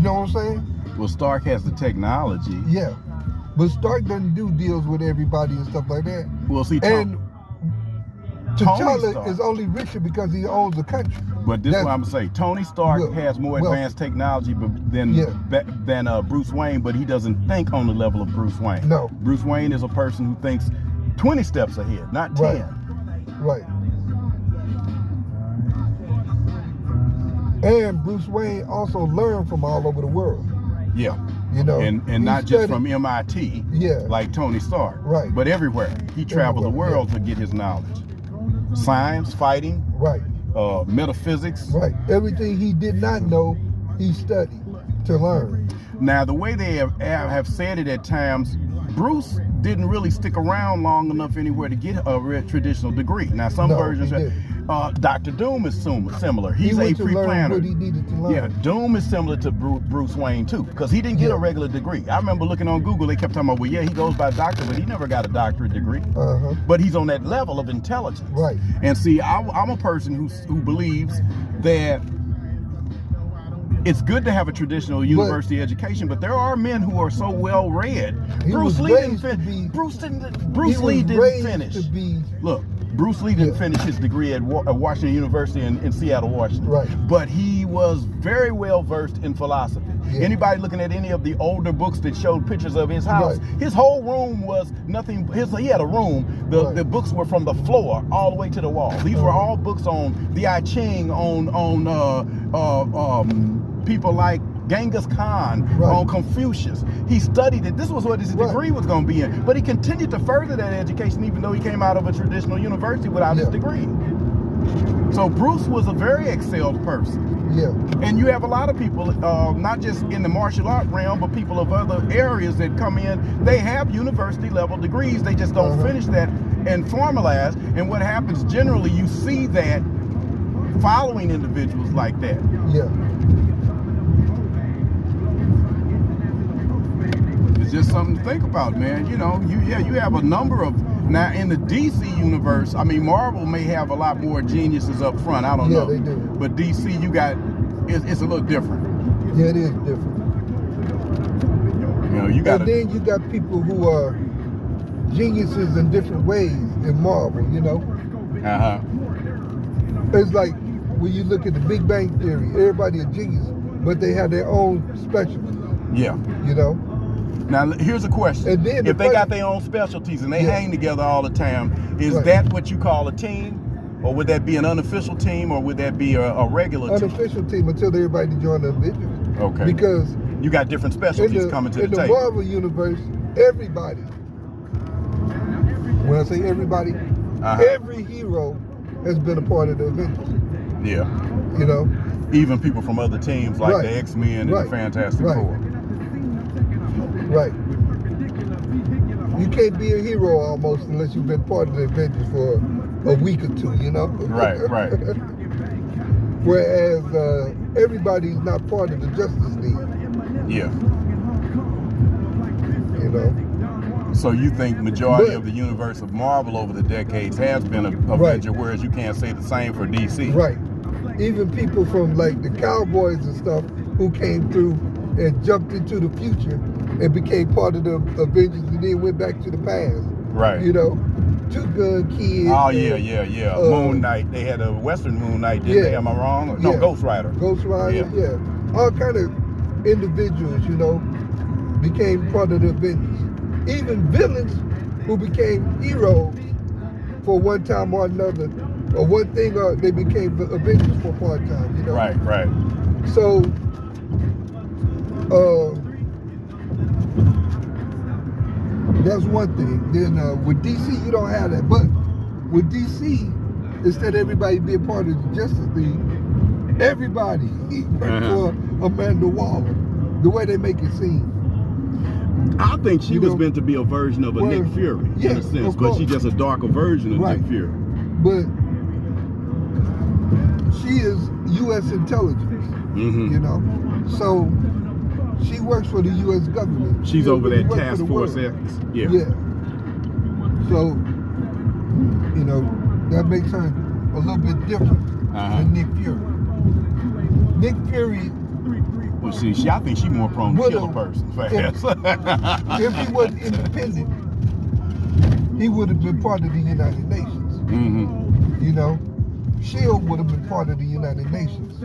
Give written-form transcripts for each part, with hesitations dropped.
know what I'm saying? Well, Stark has the technology. Yeah. But Stark doesn't do deals with everybody and stuff like that. Well, see, and Tony T'Challa Stark is only richer because he owns the country. But this is what I'm gonna say. Tony Stark has more advanced technology than Bruce Wayne, but he doesn't think on the level of Bruce Wayne. No. Bruce Wayne is a person who thinks 20 steps ahead, not 10. Right. And Bruce Wayne also learned from all over the world. Yeah. You know, and not just from MIT, like Tony Stark, but everywhere. He traveled the world to get his knowledge. Science, fighting, metaphysics. Everything he did not know, he studied to learn. Now, the way they have said it at times, Bruce didn't really stick around long enough anywhere to get a traditional degree. Now, some versions, Dr. Doom is similar. He's a pre-planner. What he needed to learn. Yeah, Doom is similar to Bruce Wayne too, because he didn't get a regular degree. I remember looking on Google, they kept talking about, well, yeah, he goes by doctor, but he never got a doctorate degree. But he's on that level of intelligence. And see, I'm a person who believes that it's good to have a traditional university education, but there are men who are so well read. Bruce Lee didn't finish. Look, Bruce Lee didn't finish his degree at Washington University in Seattle, Washington. But he was very well versed in philosophy. Anybody looking at any of the older books that showed pictures of his house, his whole room was nothing. He had a room. The books were from the floor all the way to the wall. These were all books on the I Ching, on people like Genghis Khan, on Confucius. He studied it. This was what his degree was going to be in. But he continued to further that education even though he came out of a traditional university without his degree. So Bruce was a very excelled person. And you have a lot of people, not just in the martial art realm, but people of other areas that come in. They have university level degrees. They just don't finish that and formalize. And what happens generally, you see that following individuals like that. It's just something to think about, man. You know, you have a number of, now in the DC universe, I mean, Marvel may have a lot more geniuses up front. I don't know. They do. But DC, it's a little different. Yeah, it is different. You know, you got. And then you got people who are geniuses in different ways in Marvel. You know. It's like when you look at the Big Bang Theory, everybody a genius, but they have their own specialty. You know. Now, here's a question. And then if they got their own specialties and they hang together all the time, is that what you call a team? Or would that be an unofficial team, or would that be a regular team? Unofficial team until everybody join the Avengers. Okay. Because you got different specialties coming to the table. In the Marvel universe, everybody, when I say everybody, every hero has been a part of the Avengers. You know? Even people from other teams like the X-Men and the Fantastic Four. You can't be a hero almost unless you've been part of the Avengers for a week or two, you know? Whereas everybody's not part of the Justice League. You know? So you think majority of the universe of Marvel over the decades has been an Avenger, whereas you can't say the same for DC. Even people from like the Cowboys and stuff who came through and jumped into the future and became part of the Avengers and then went back to the past. You know, Two Gun Kid. Oh, yeah. Moon Knight. They had a Western Moon Knight, didn't they? Am I wrong? No, Ghost Rider. Ghost Rider, all kind of individuals, you know, became part of the Avengers. Even villains who became heroes for one time or another, or one thing, or they became Avengers for part time, you know? So, that's one thing. Then with DC, you don't have that. But with DC, instead of everybody being part of the Justice League, everybody for Amanda Waller, the way they make it seem. I think she was meant to be a version of a Nick Fury, in a sense, but she's just a darker version of Nick Fury. But she is U.S. intelligence, you know? So she works for the U.S. government. She's over that Task Force X. So, you know, that makes her a little bit different than Nick Fury. Nick Fury Well, see, I think she's more prone to kill a person fast. If he wasn't independent, he would have been part of the United Nations. Mm-hmm. You know, SHIELD would have been part of the United Nations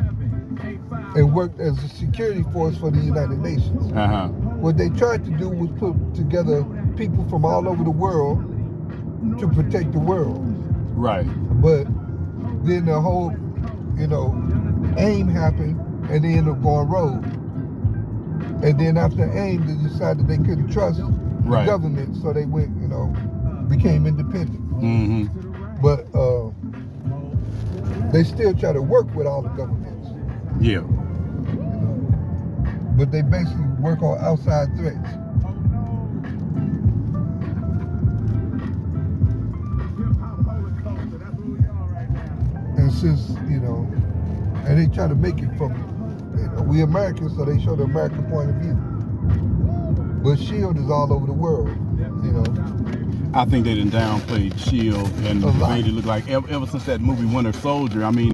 and worked as a security force for the United Nations. Uh-huh. What they tried to do was put together people from all over the world to protect the world. Right. But then the whole, you know, AIM happened and they ended up going rogue. And then after AIM, they decided they couldn't trust the government, so they went, you know, became independent. Mm-hmm. But they still try to work with all the governments. Yeah. You know? But they basically work on outside threats. And since, you know, and they try to make it from, you know, we Americans, so they show the American point of view. But SHIELD is all over the world, you know. I think they done downplayed SHIELD and made it look like ever since that movie Winter Soldier. I mean,